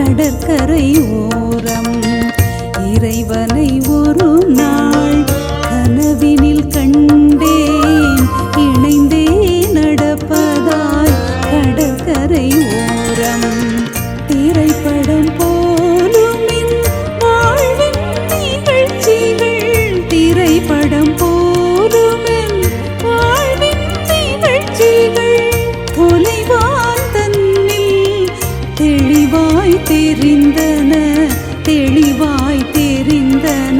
கடற்கரை ஓரம் இறைவனை ஒரு நாள் கனவினில் கண்டேன். இணைந்தே நடப்பதாய் கடற்கரை ஓரம் திரைப்படம் போலும் என் வாழ்வின் நிகழ்ச்சிகள். திரைப்படம் போலும் என் வாழ்வின் நிகழ்ச்சிகள் தொலைவான் தன்னில் தெளிவாய் தெரிந்தன, தெளிவாய் தெரிந்தன.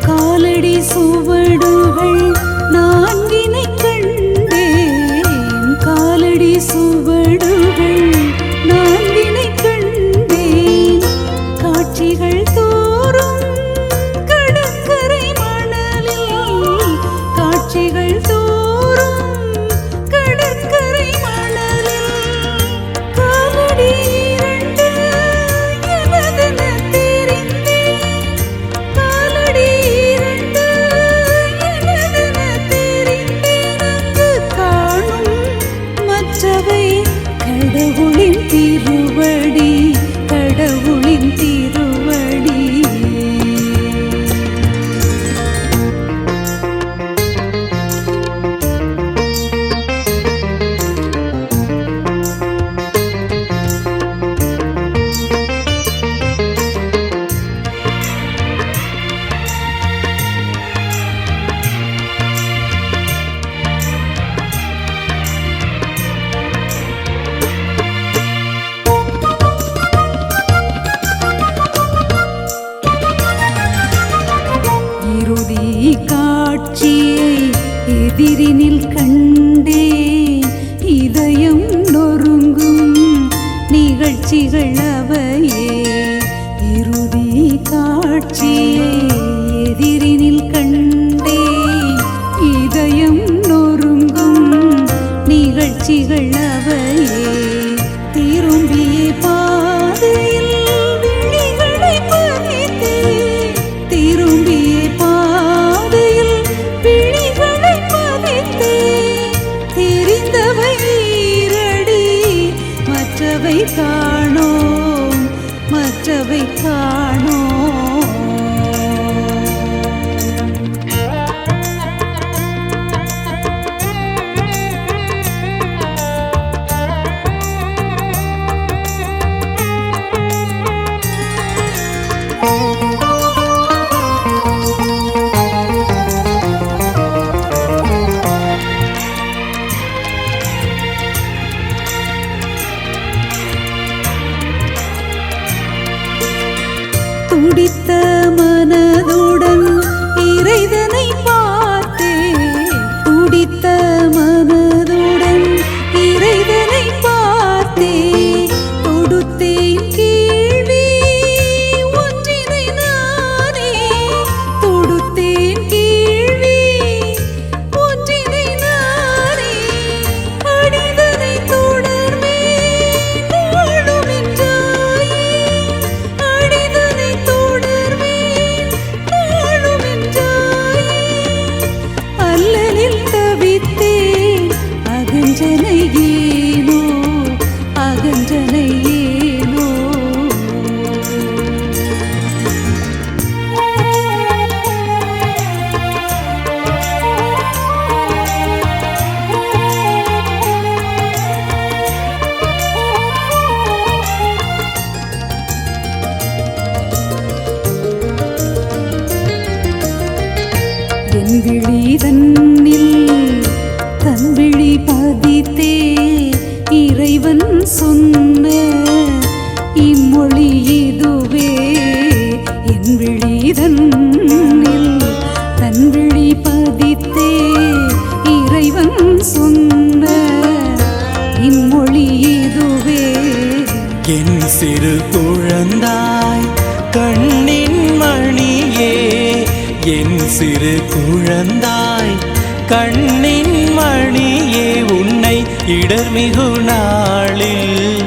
காலடி சுவடுகள் நான்கினை கண்டேன். காலடி சுவடுகள் நான்கினை கண்டேன். காட்சிகள் தோறும் கடற்கரை மணலில். காட்சிகள் தோறும் கடற்கரை மணலில். காலடி இரண்டு எனதென தெரிந்தேன். காலடி கடவுளின் திருவடி, கடவுளின் திருவடி. காட்சியை எதிரினில் கண்டேன். இதயம் நொறுங்கும் நிகழ்ச்சிகள் அவையே. இறுதி காட்சியை எதிரினில் கண்டேன். இதயம் நொறுங்கும் நிகழ்ச்சிகள் அவையே. திரும்பிய பாதையில் விழிகளை பதித்தேன். திரும்பிய மற்றவை காணோம், மற்றவை காணோம். துடித்த மனதுடன் இறைவனை பார்த்தேன். துடித்த மனதுடன் இறைவனை பார்த்தேன். தொடுத்தேன் கேள்வி ஒன்றினை நானே. தொடுத்தேன் கேள்வி ஒன்றினை நானே. அடிதனை தொடர்வேன் நாளும் என்றாயே. அடிதனை தொடர்வேன் நாளும் என்றாயே. அல்லலில் தவித்தேன் அகன்றனை ஏனோ, அகன்றனை ஏனோ. என் விழி தன்னில் தன் விழி பதித்தே. இறைவன் சொன்ன இம்மொழி இதுவே. என் விழி தன்னில் தன் விழி பதித்தே. இறைவன் சொன்ன இம்மொழி இதுவே. என் சிறு குழந்தாய் கண்ணின் மணியே, என் சிறு குழந்தாய் கண்ணின் மணியே, உன்னை இடர்மிகு நாளில்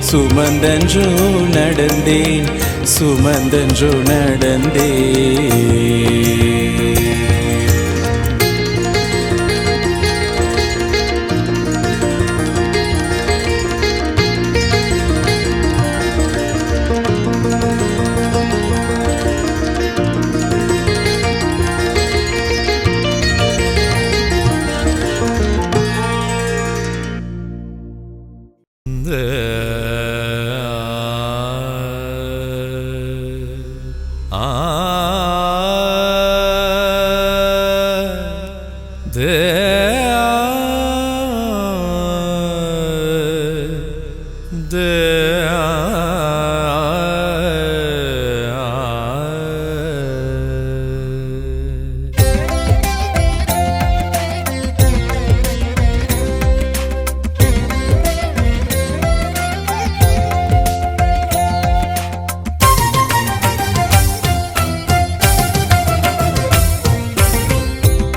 சுமந்தன்றோ நடந்தேன், சுமந்தன்றோ நடந்தேன்.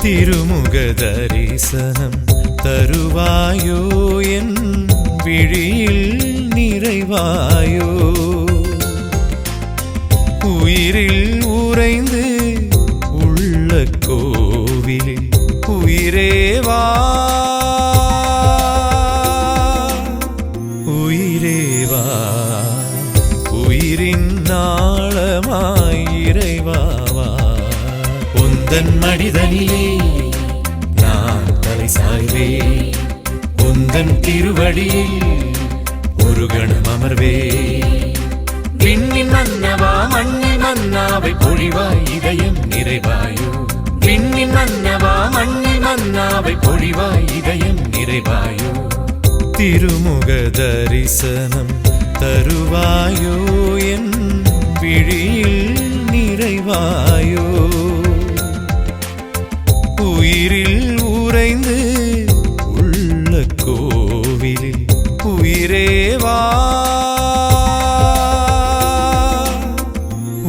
திருமுக தரிசனம் தருவாயோ, என் விழியில் நிறைவாயோ, உயிரில் உறைந்து உள்ள கோவிலில் உயிரேவா, உயிரேவா, உயிரின் நாளமாய் இறைவாவா, உந்தன் மடிதனிலே நான் தலை சாய்வே, உந்தன் திருவடியில் ஒரு கணம் அமர்வே, விண்ணின் மன்னவா மண்ணின் மன்னாவை பொழிவாய் இதயம் நிறைவாயோ, விண்ணின் மன்னவா மண்ணின் மன்னாவை பொழிவாய் இதயம் நிறைவாயோ, திருமுக தரிசனம் தருவாயோ, என் விழியில் நிறைவாயோ, உயிரில் உறைந்து உள்ள கோவிலில் உயிரேவா,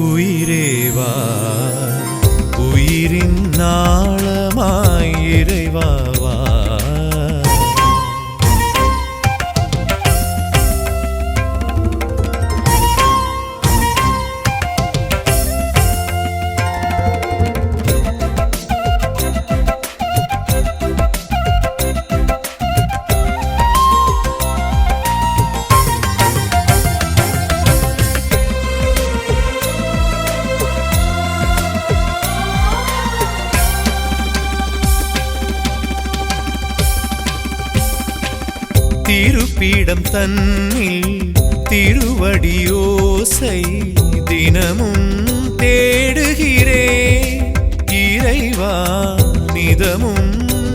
உயிரேவா, உயிரின் நாளமாய் இறைவாவா. திருப்பீடம் தன்னில் திருவடியோசை தினமும் தேடுகிறேன், இறைவா நிதமும்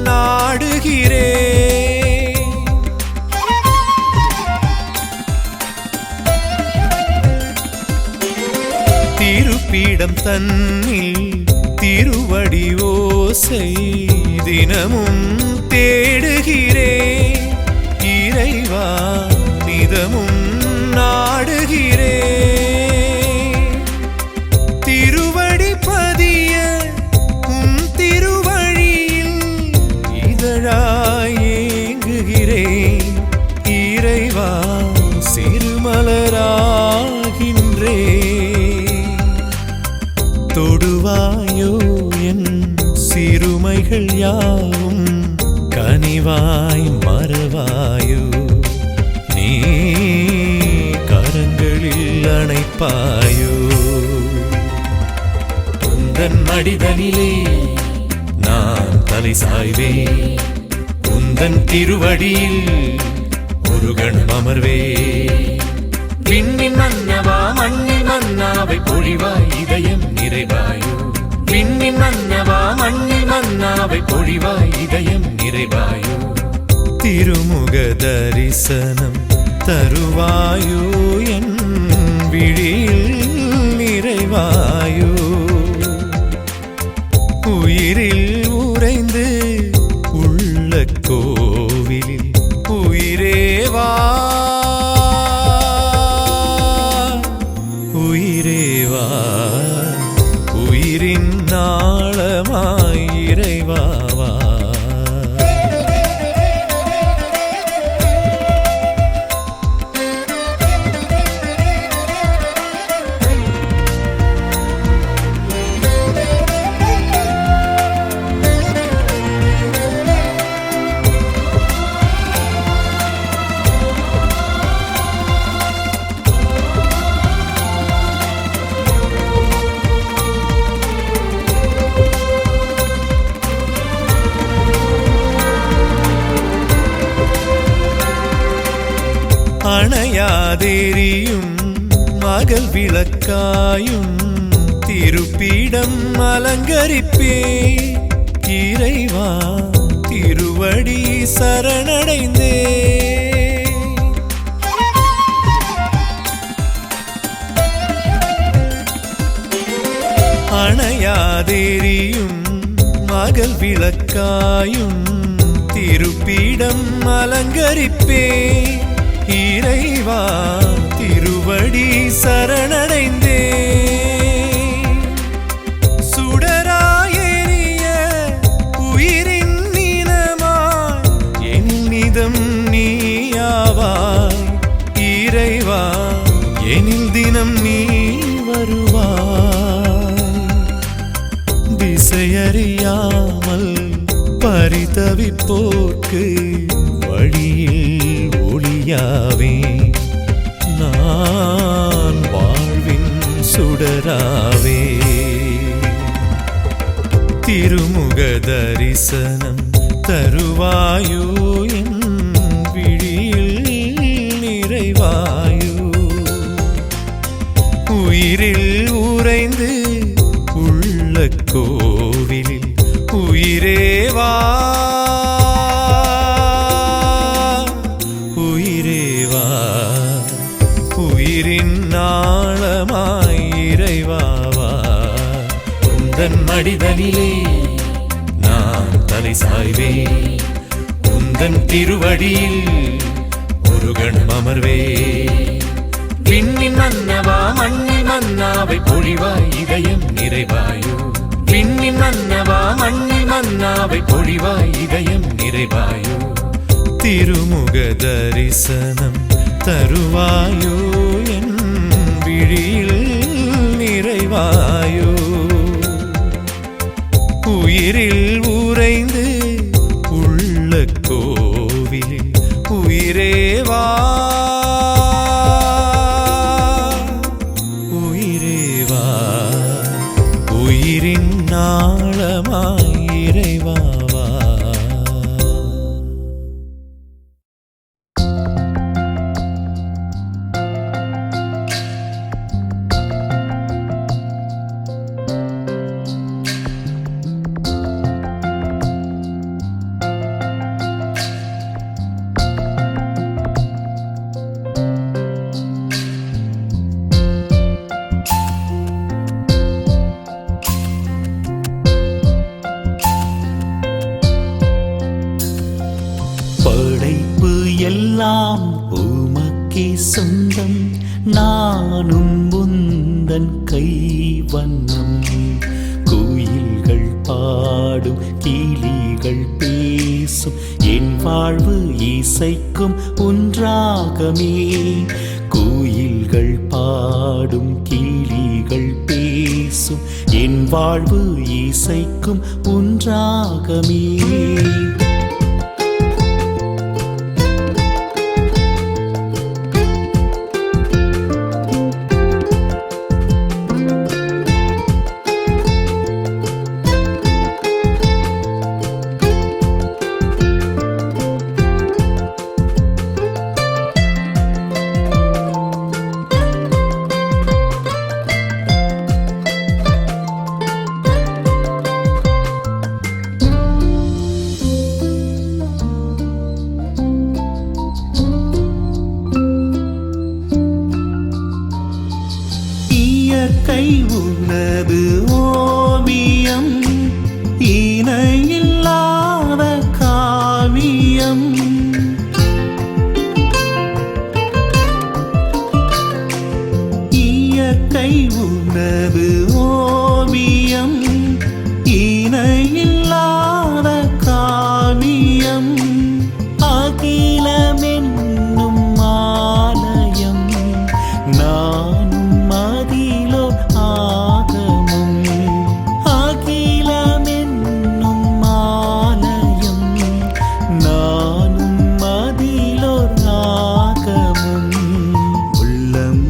நாடுகிறேன், திருப்பீடம் தன்னில் திருவடியோசை தினமும் தேடுகிறேன், இறைவா நிதமும் நாடுகிறேன், திருவடி பதிய உன் திருவழியில் இதழாய் ஏங்குகிறேன், இறைவா சிறுமலராகின்றேன், தொடுவாயோ என் சிறுமைகள் யாவும், கனிவாய் மறவாயோ, நீ கரங்களில் அணைப்பாயோ, உந்தன் மடிதனிலே நான் தலை சாய்வே, உந்தன் திருவடியில் ஒரு கணம் அமர்வே, விண்ணின் மன்னவா மண்ணின் மன்னாவை பொழிவாய் இதயம் நிறைவாயோ, விண்ணின் மன்னவா மண்ணின் மன்னாவை பொழிவாய் இதயம் நிறைவாயோ, திருமுக தரிசனம் தருவாயோ, என் விழியில் நிறைவாயோ, உயிரில் உறைந்து உள்ள கோவிலில் உயிரேவா. உயிரேவா உயிரின் நாளமாய் இறைவாவா அணையாதேரியும் மகள் விளக்காயும் திருப்பீடம் அலங்கரிப்பே இறைவா திருவடி சரணடைந்தே அணையாதேரியும் மகள் விளக்காயும் திருப்பீடம் அலங்கரிப்பே இறைவா திருவடி சரணடைந்தே சுடராயெரிய உயிரின் நீனமாய் என் நிதம் நீயாவாய் இறைவா எனில் தினம் நீ வருவாய் திசையறியாமல் பரிதவிப்போர்க்கு வழியில் ஒளியாவே நான் வாழ்வின் சுடராவே திருமுக தரிசனம் தருவாயோ என் விழியில் நிறைவாயோ உயிரில் உறைந்து உள்ள கோவிலில் உயிரேவா உயிரின் நாளமாய் இறைவாவா உந்தன் மடிதனிலே நான் தலை சாய்வே உந்தன் திருவடியில் ஒரு கணம் அமர்வே விண்ணின் மன்னவா மண்ணின் மன்னாவை பொழிவாய் இதயம் நிறைவாயோ விண்ணின் மன்னவா மண்ணின் மன்னாவை பொழிவாய் இதயம் நிறைவாயோ திருமுக தரிசனம் தருவாயோ என் விழியில் நிறைவாயோ உயிரில் உறைந்து உள்ள கோவிலில் உயிரேவா உயிரேவா உயிரின் நாளமாய் இறைவாவா எல்லாம் உமக்கே சொந்தம் நானும் உந்தன் கைவண்ணம் குயில்கள் பாடும் கிளிகள் பேசும் என் வாழ்வு இசைக்கும் ஒன்றாகமே குயில்கள் பாடும் கிளிகள் பேசும் என் வாழ்வு இசைக்கும் ஒன்றாகமே கை உனது ஓவியம் இணையில்லாத காவியம் இயற்கை இயற்கை உனது ஓவியம் இணையில்லாத காவியம் அகிலமென்னும் ஆலயம் நானும் அதிலோ ஆகமும் அகிலமென்னும் ஆலயம் நானும் அதிலோர் ஆகமும் உள்ளம்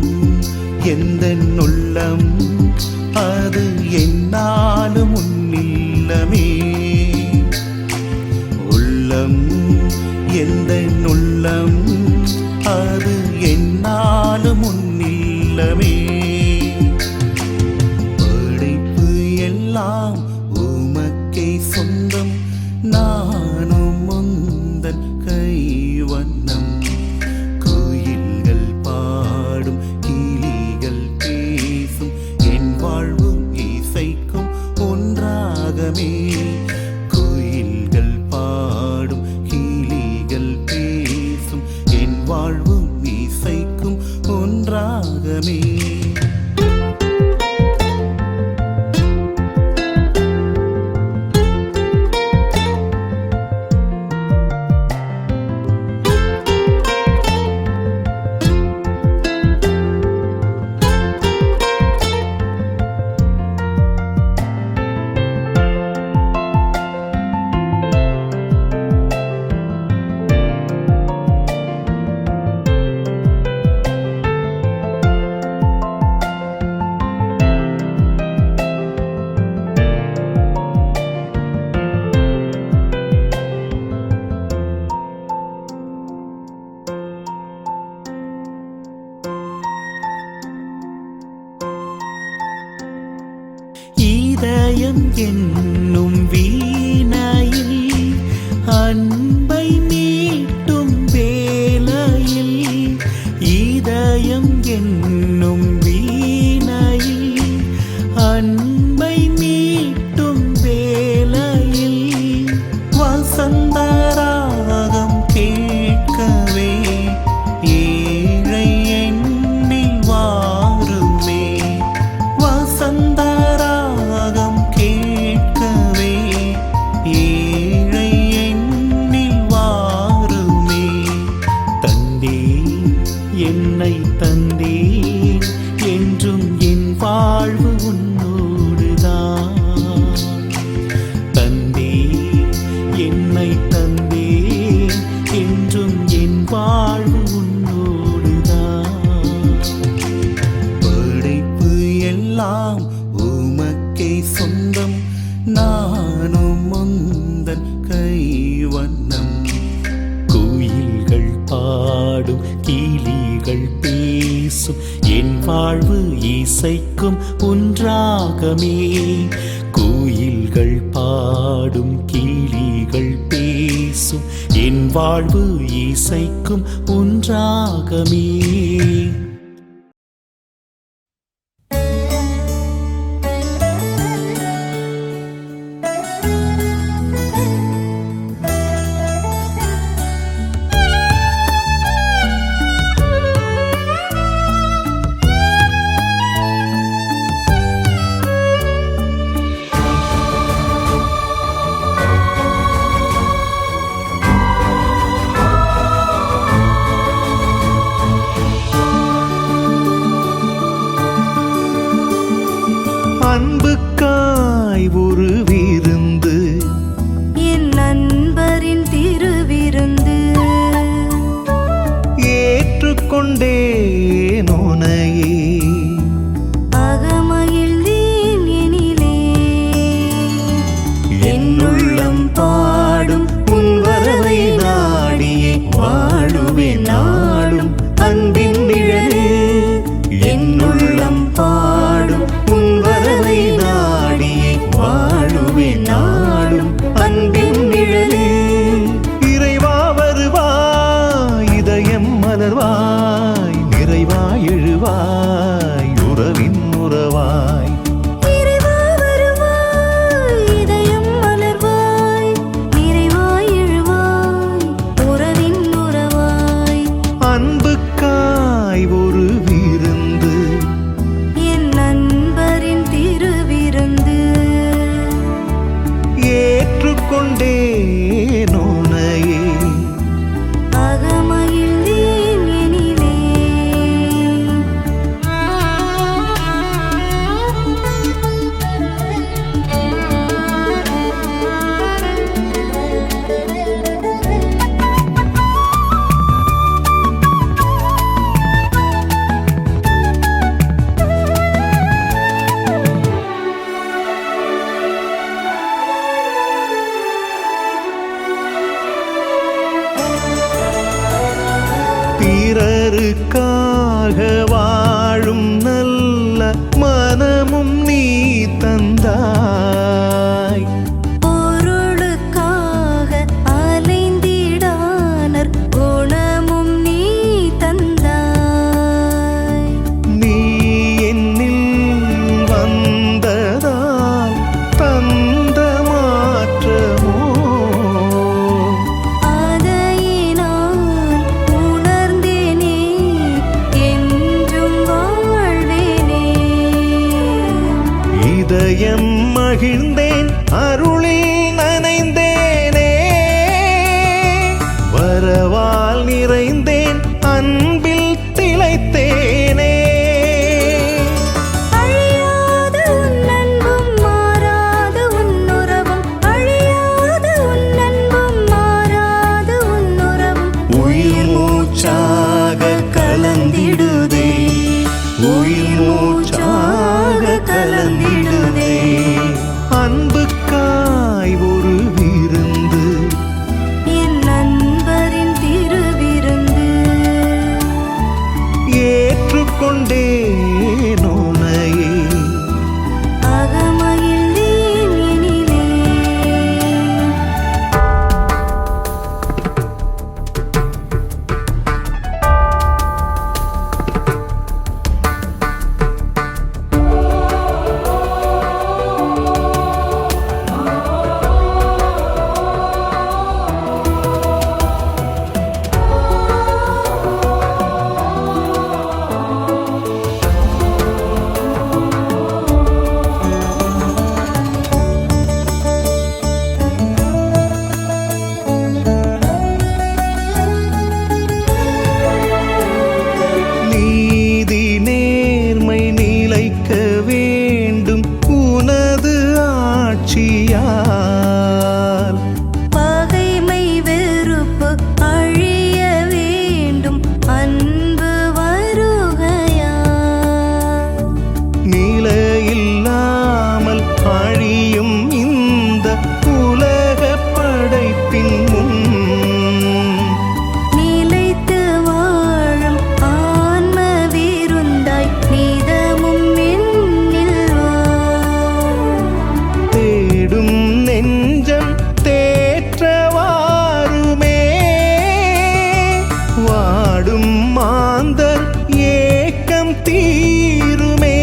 எந்தன் உள்ளம் அது என்னாலும் உன்னில்லமே உள்ளம் எந்தன் உள்ளம் அது என்னாலும் உன்னில்லமே படைப்பு எல்லாம் உமக்கே சொந்தம் நானும் உந்தன் கைவண்ணம் கோயில்கள் பாடும் கிளிகள் பேசும் என் வாழ்வும் இசைக்கும் ஒன்றாகமே கோயில்கள் பாடும் கிளிகள் பேசும் என் வாழ்வும் இசைக்கும் ஒன்றாகமே இதயம் என்னும் வீணையில் அன்பை மீட்டும் வேளையில் இதயம் என்னும் வீணையில் அன்பை மீட்டும் வேளையில் வசந்தராகம் கேட்கவே ஏழை எண்ணில் வாருமே வசந்தராகம் கேட்கவே ஏழை எண்ணில் வாருமே தந்தே என்னை தந்தேன் என்றும் என் வாழ்வு உன்னோடுதான் தந்தே என்னை தந்தேன் என்றும் என் வாழ்வு உன்னோடுதான் படைப்பு எல்லாம் உமக்கே சொந்தம் நானும் உந்தன் கைவண்ணம் கோயில்கள் பாடும் கிளிகள் பேசும் என் வாழ்வு இசைக்கும் ஒன்றாகமே கோயில்கள் பாடும் கிளிகள் பேசும் என் வாழ்வு இசைக்கும் ஒன்றாகமே அன்புக்காய் ஒரு விருந்து என் நண்பரின் திருவிருந்து ஏற்றுக்கொண்டேன் உனையே அகமகிழ்ந்தேன் எனிலே என்னுள்ளம் பாடும் உன் வரவை நாடியே வாழுவேன் நாடும் அன்பின் நிழலே என்னுள்ளம் பாடும் உன் வரவை நாடியே வாழுவேன் நாடும் அன்பின் நிழலே இறைவா வருவாய் இதயம் மலர்வாய் நிறைவாய் எழுவாய் உறவின் உறவாய் இறைவா வருவாய் இதயம் மலர்வாய் நிறைவாய் எழுவாய் உறவின் உறவாய் அன்புக்காய் ஒரு விருந்து என் மனமும் நீ தந்தாய். பொருளுக்காக அலைந்திடானர் குணமும் நீ தந்தாய். நீ என்னில் வந்ததால் தந்த மாற்றமோ அதை நான் உணர்ந்தேனே, என்றும் வாழ்வேனே. இதயம் மகிழ்ந்தேன், அருளில் நனைந்தேனே, வரவால் நிறைந்தேன், அன்பில் திளைத்தேனே. அழியாத உன் அன்பும் மாறாத உன் உறவும், அழியாத உன் அன்பும் மாறாத உன் உறவும், உயிர் மூச்சாக கலந்திடுதே, உயிர் மூச்சாக கலந்திடுதே. அன்புக்காய் ஒரு விருந்து, என் நண்பரின் திருவிருந்து. ஏற்றுக்கொண்டேன் உன்னையே. அகமகிழ்ந்தேன் எனிலே. நீதி நேர்மை நிலைக்க வேண்டும் உனது ஆட்சியால். பகைமை வெறுப்பு அழிய வேண்டும் அன்பு வருகையால். நிலையில்லாமல் அழியும் இந்த உலக படைப்பின் முன் நிலைத்து வாழும் ஆன்ம விருந்தாய் நீதமும் என்னில் வா. தேடும் நெஞ்சம் தேற்றவாருமே, வாடும் மாந்தர் ஏக்கம் தீருமே.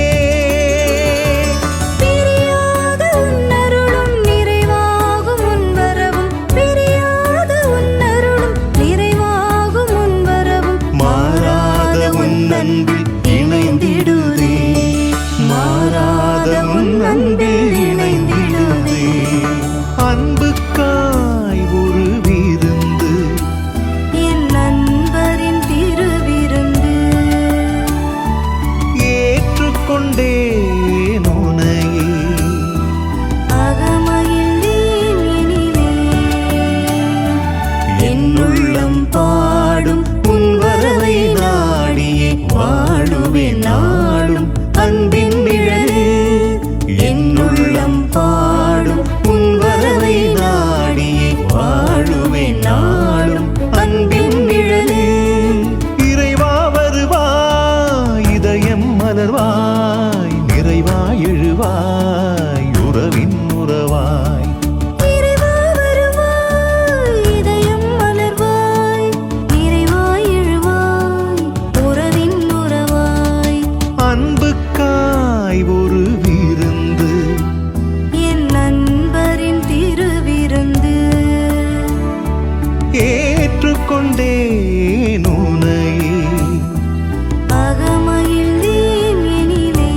பிரியாத உன் அருளும் நிறைவாகும் உன் வரவும், பிரியாத உன் அருளும் நிறைவாகும் உன் வரவும், மாறாத உன் அன்பில் இணைந்திடுதே, மாறாத உன் அன்பில் இணைந்திடுதே. அன்புக்காய் ஒரு விருந்து, என் நண்பரின் திருவிருந்து. ஏற்றுக்கொண்டேன் உன்னையே. அகமகிழ்ந்தேன் எனிலே. என்னுள்ளம் பாடும் உன் வரவை நாடியே வாழுவேன் நாளும் அன்பின் நிழலே. என்னுள்ளம் பாடும் உன் வரவை நாடியே வாழுவேன் நாளும் அன்பின் நிழலே. இறைவா வருவாய், இதயம் மலர்வாய், நிறைவாய் எழுவாய், உறவின் உறவாய். இறைவா வருவாய், இதயம் மலர்வாய், நிறைவாய் எழுவாய், உறவின் உறவாய். அன்புக்காய் ஒரு விருந்து, என் நண்பரின் திருவிருந்து. ஏற்றுக்கொண்டேன் உன்னையே. அகமகிழ்ந்தேன் எனிலே.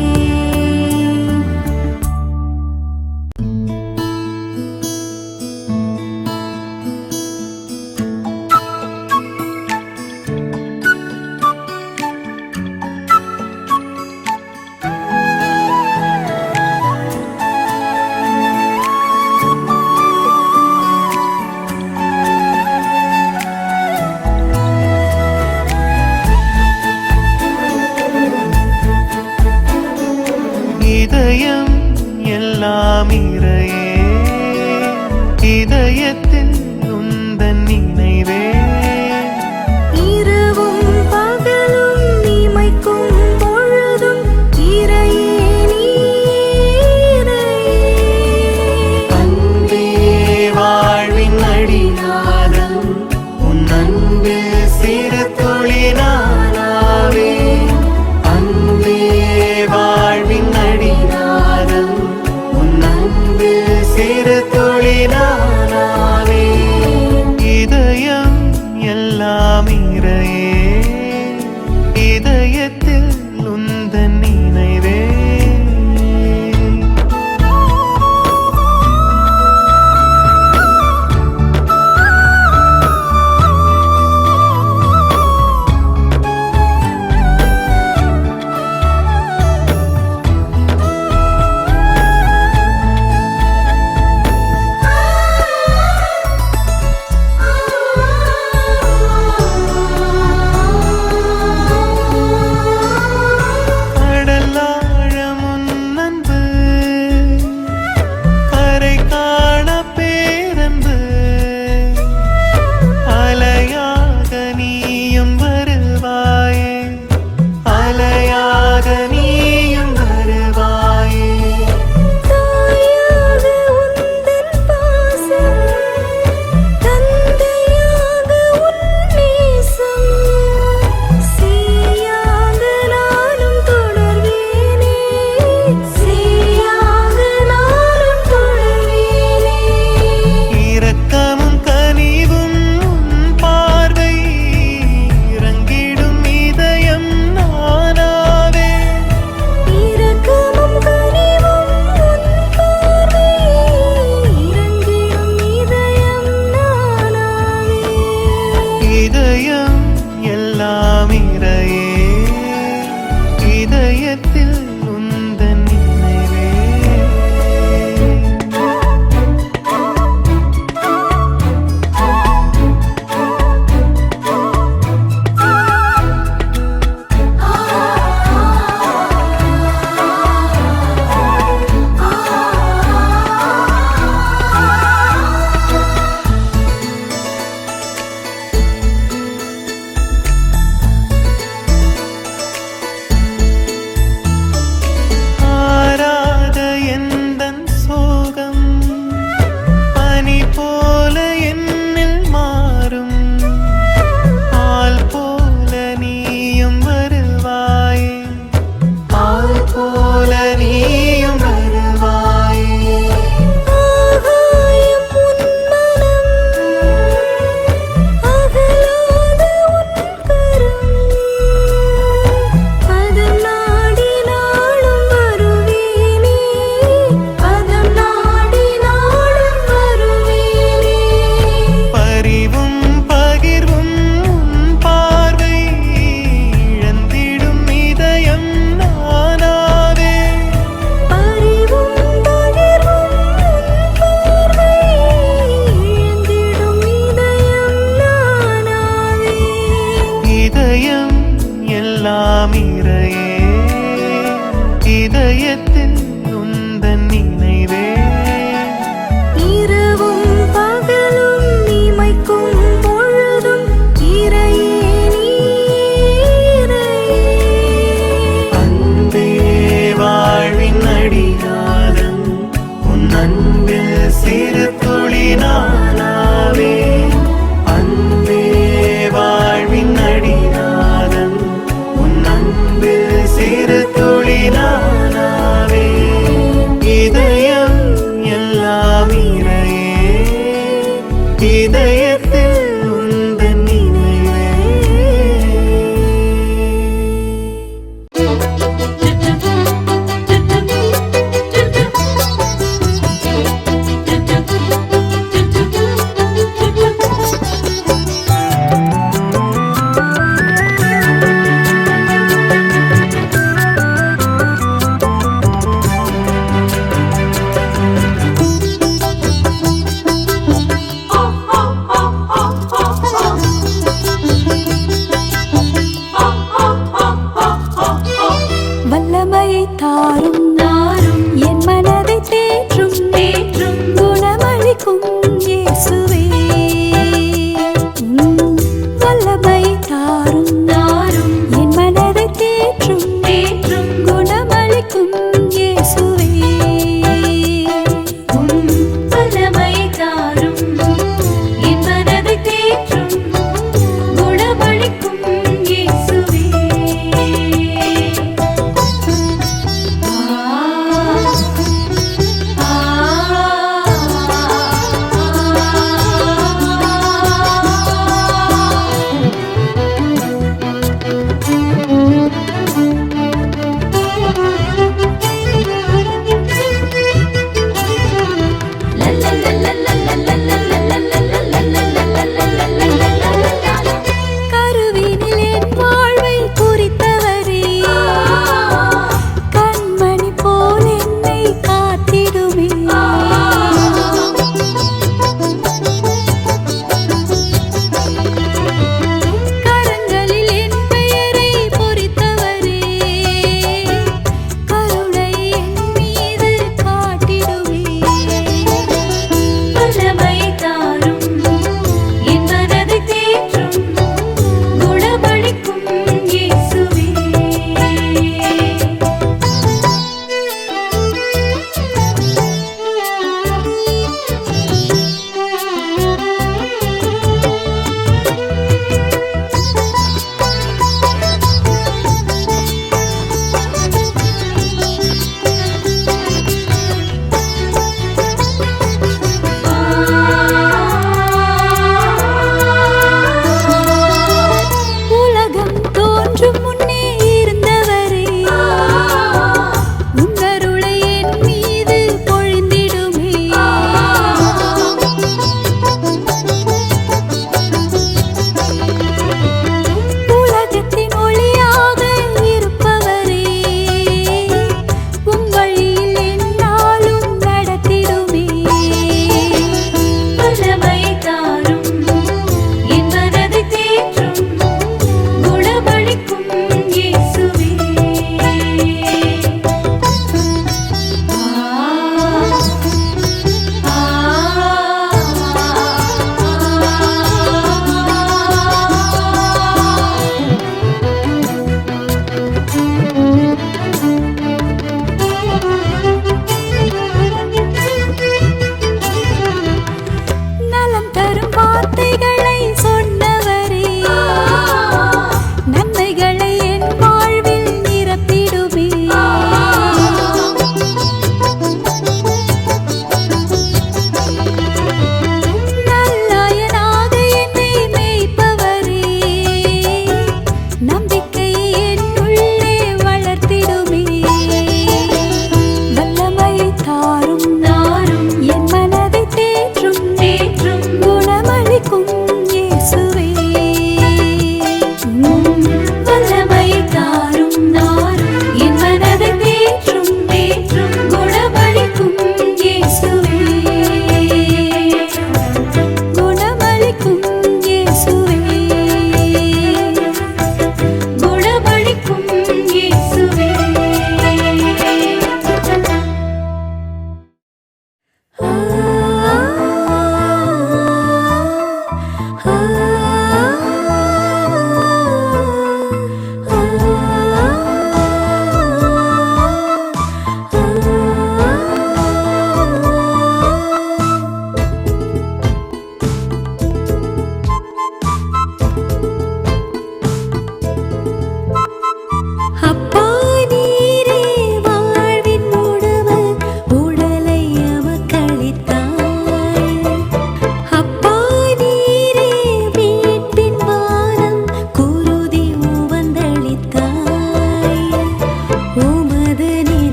இதயம் எல்லாம் இறையே, இதயத்தில் உந்தன் நினைவே. இரவும் பகலும் இமைக்கும் பொழுதும் இறையே சிறு துளி நானாவே இதயம் எல்லாம் இறையே இதயத்தில் உந்தன் நினைவே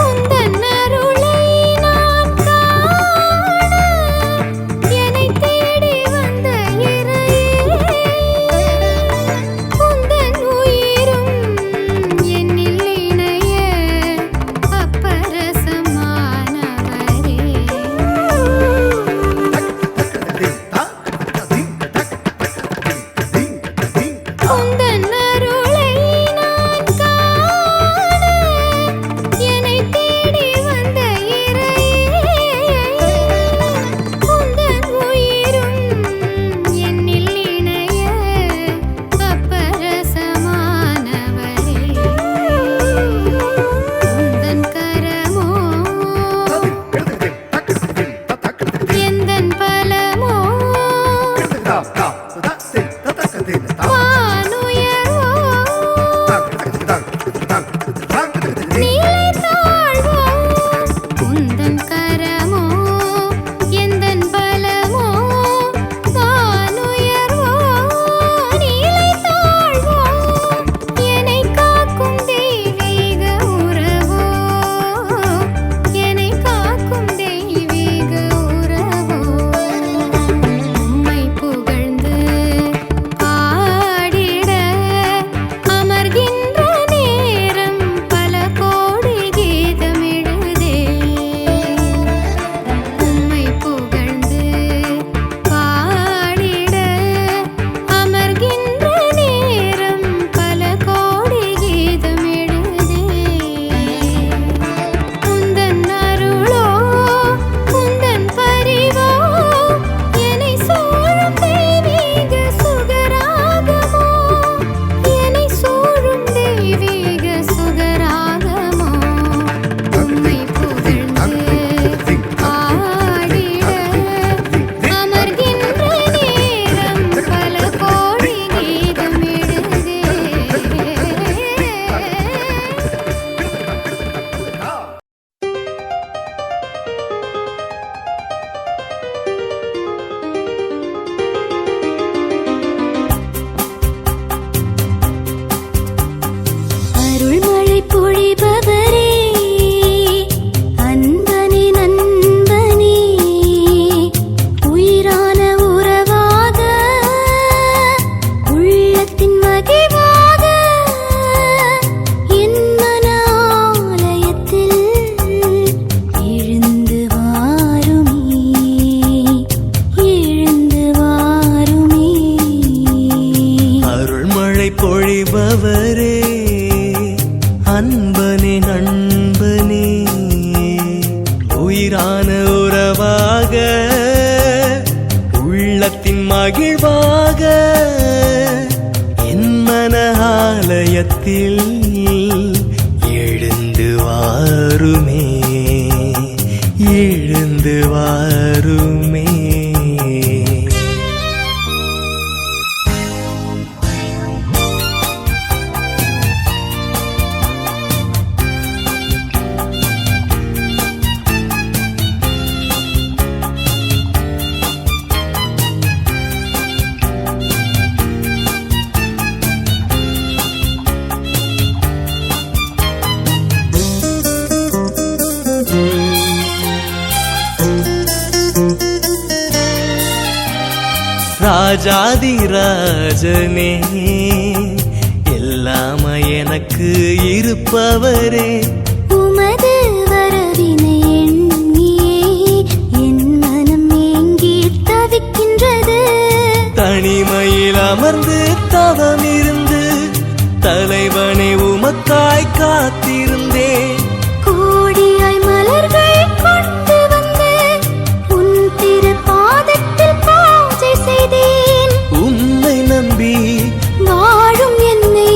உந்தன் அருளை உயிரான உறவாக உள்ளத்தின் மகிழ்வாக என் மன ஆலயத்தில் எழுந்து வாருமே எழுந்து வாருமே. ராஜாதி ராஜனே எல்லாம் எனக்கு இருப்பவரே, உமது வரவினை எண்ணியே என் மனம் ஏங்கி தவிக்கின்றது. தனிமையில் அமர்ந்து தவம் இருந்து தலைவனை உமக்காய் காத்திருந்தேன். கோடியாய் மலர்கள் கொண்டு வந்து உன் திரு பாதத்தில் பூஜை செய்தேன். உம்மை நம்பி வாழும் என்னை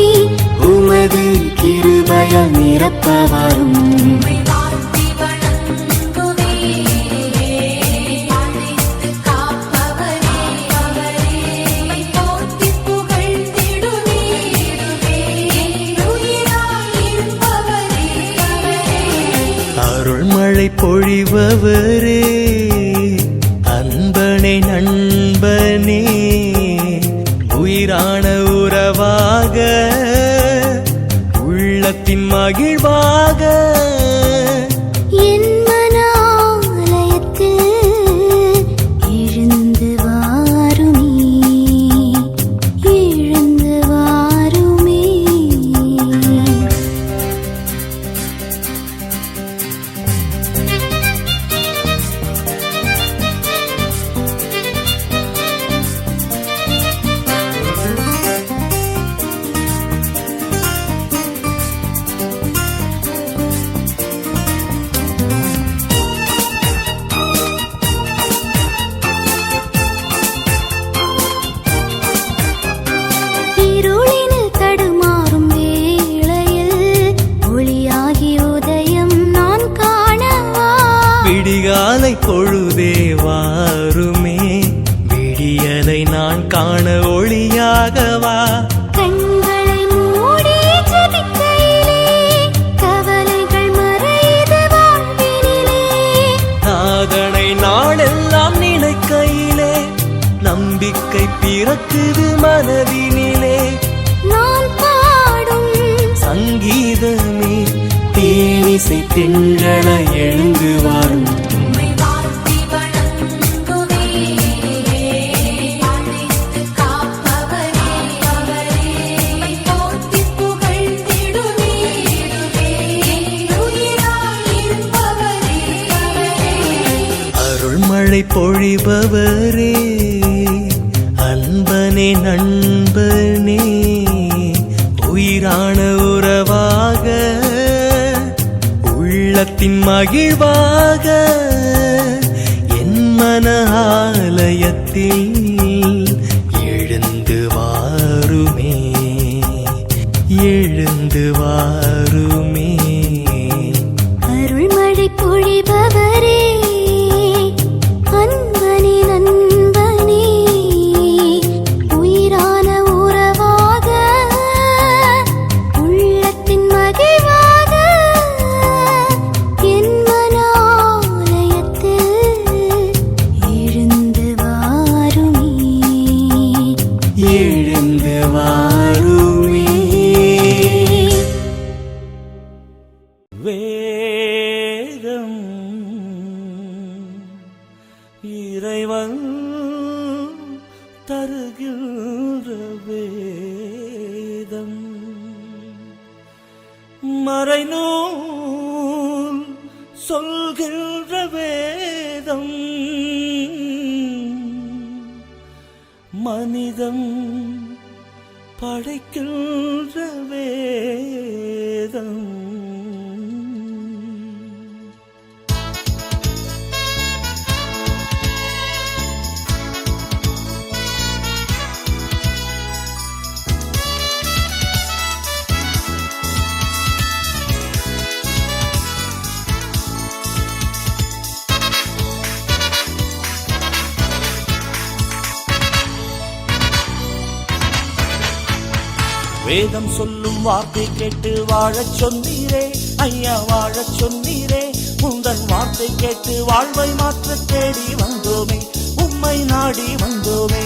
உமது கிருபையால் நிரப்ப வரும். அருள்மழை பொழிபவரே, அன்பனே நண்பனே, உயிரான உறவாக உள்ளத்தின் மகிழ்வாக என் மன ஆலயத்தில் எழுந்து வாருமே எழுந்து வாருமே. இருளினில் தடுமாறும் வேளையில் ஒளியாகி உதயம் நான் காணவா. விடிகாலை பொழுதே வாருமே, விடியலை நான் காண ஒளியாகவா. கண்களை மூடி ஜெபிக்கையிலே கவலைகள் மறைது வாழ்வினிலே. நாதனை நாளெல்லாம் நினைக்கையிலே நம்பிக்கை பிறக்குது மனதினிலே. நான் பாடும் சங்கீதமே தேனிசை திங்கள எழுந்து வாரும். அருள்மழை பொழிபவரே, அன்பனே நண்பனே, உயிரான உறவாக உள்ளத்தின் மகிழ்வாக என் மன ஆலயத்தில் எழுந்து வாருமே எழுந்து வாருமே. அருள்மழை பொழிபவரே, அன்பனே நண்பனே, உயிரான உறவாக உள்ளத்தின் மகிழ்வாக என் மன ஆலயத்தில் எழுந்து வாருமே எழுந்து வாருமே. வேதம் இறைவன் தருகின்ற வேதம், மறைநூல் சொல்கின்ற வேதம், மனிதம் படைக்கின்ற வேதம். வேதம் சொல்லும் வார்த்தை கேட்டு வாழச் சொன்னீரே ஐயா, வாழச் சொன்னீரே. உந்தன் வார்த்தை கேட்டு வாழ்வை மாற்ற தேடி வந்தோமே, உம்மை நாடி வந்தோமே.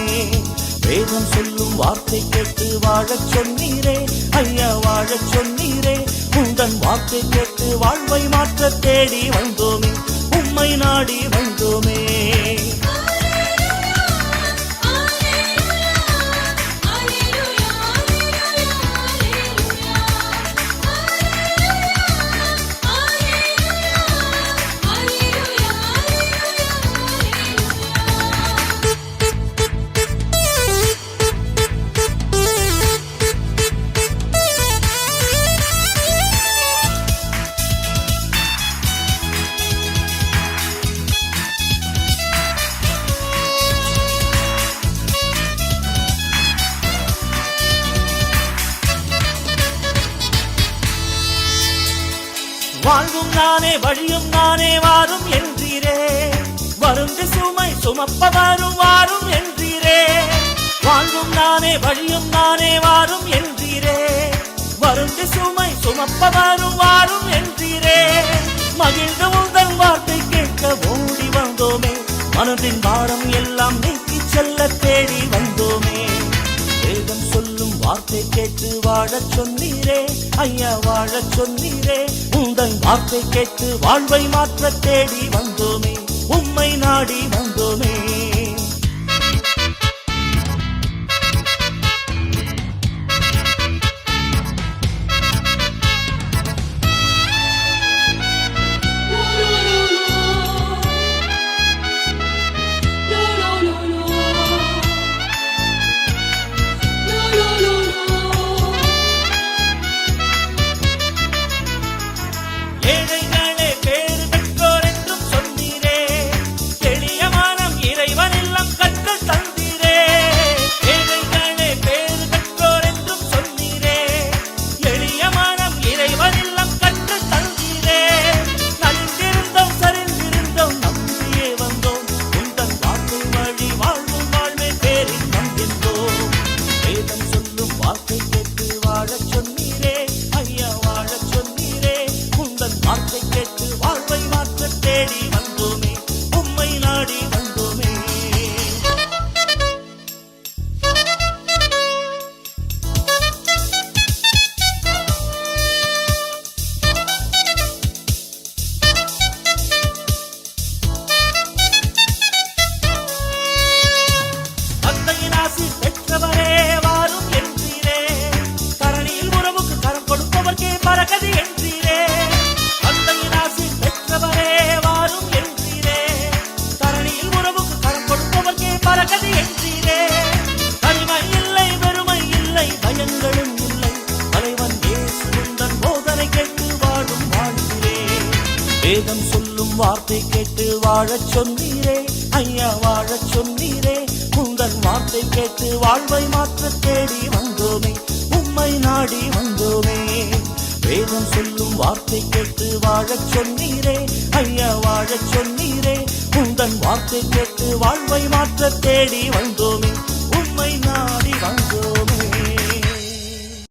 வேதம் சொல்லும் வார்த்தை கேட்டு வாழச் சொன்னீரே ஐயா, வாழச் சொன்னீரே. உந்தன் வார்த்தை கேட்டு வாழ்வை மாற்ற தேடி வந்தோமே, உம்மை நாடி வந்தோமே. வாழ்வும் நானே வழியும் நானே வாரும் என்றீரே, வருந்தி சுமை சுமப்பவரும் வாரும் என்றீரே. வாழ்வும் நானே வழியும் நானே வாரும் என்றீரே, வருந்தி சுமை சுமப்பவரும் வாரும் என்றீரே. மகிழ்ந்து உந்தன் வார்த்தை கேட்க ஓடி வந்தோமே, மனதின் பாரம் எல்லாம் நீக்கி செல்ல தேடி வந்தோமே. வேதம் சொல்லும் வார்த்தை கேட்டு வாழச் சொன்னீரே ஐயா, வாழச் சொன்னீரே. உந்தன் வார்த்தை கேட்டு வாழ்வை மாற்ற தேடி வந்தோமே, உம்மை நாடி வந்தோமே. ஏழைகளே பேறு பெற்றோர் என்றும் சொன்னீரே, எளிய மனம் இறைவன் இல்லம் கற்று தந்தீரே. ஏழைகளே பேறு பெற்றோர் என்றும் சொன்னீரே, எளிய மனம் இறைவன் இல்லம் கற்று தந்தீரே. நலிந்திருந்தோம் சரிந்திருந்தோம் நம்பியே வந்தோம், உந்தன் வார்த்தை வழி வாழ்வும் வாழ்வே பேரில் நம்பிந்தோம். வேதம் சொல்லும் வார்த்தை கேட்டு வாழச் சொன்னீரே ஐயா, வாழச் சொன்னீரே. உந்தன் வார்த்தை கேட்டு வாழ்வை மாற்ற தேடி வந்தோமே, உம்மை நாடி வந்தோமே. தந்தையின் ஆசி பெற்றவரே வாரும் என்றீரே, தரணியில் உறவுக்கு கரம் கொடுப்பவர்க்கே பரகதி என்றீரே. தந்தையின் ஆசி பெற்றவரே வாரும் என்றீரே, தரணியில் உறவுக்கு கரம் கொடுப்பவர்க்கே பரகதி என்றீரே. தனிமை இல்லை வெறுமை இல்லை பயங்களும் இல்லை, தலைவன் இயேசு உந்தன் போதனை கேட்டு வாழும் வாழ்கிறே. வேதம் சொல்லும் வார்த்தை கேட்டு வாழச் சொன்னீரே ஐயா, வாழச் சொன்னீரே. உந்தன் வார்த்தை கேட்டு வாழ்வை மாற்ற தேடி வந்தோமே, உம்மை நாடி வந்தோமே. வேதம் சொல்லும் வார்த்தை கேட்டு வாழச் சொன்னீரே ஐயா, வாழச் சொன்னீரே. உந்தன் வார்த்தை கேட்டு வாழ்வை மாற்ற தேடி வந்தோமே, உம்மை நாடி வந்தோம்.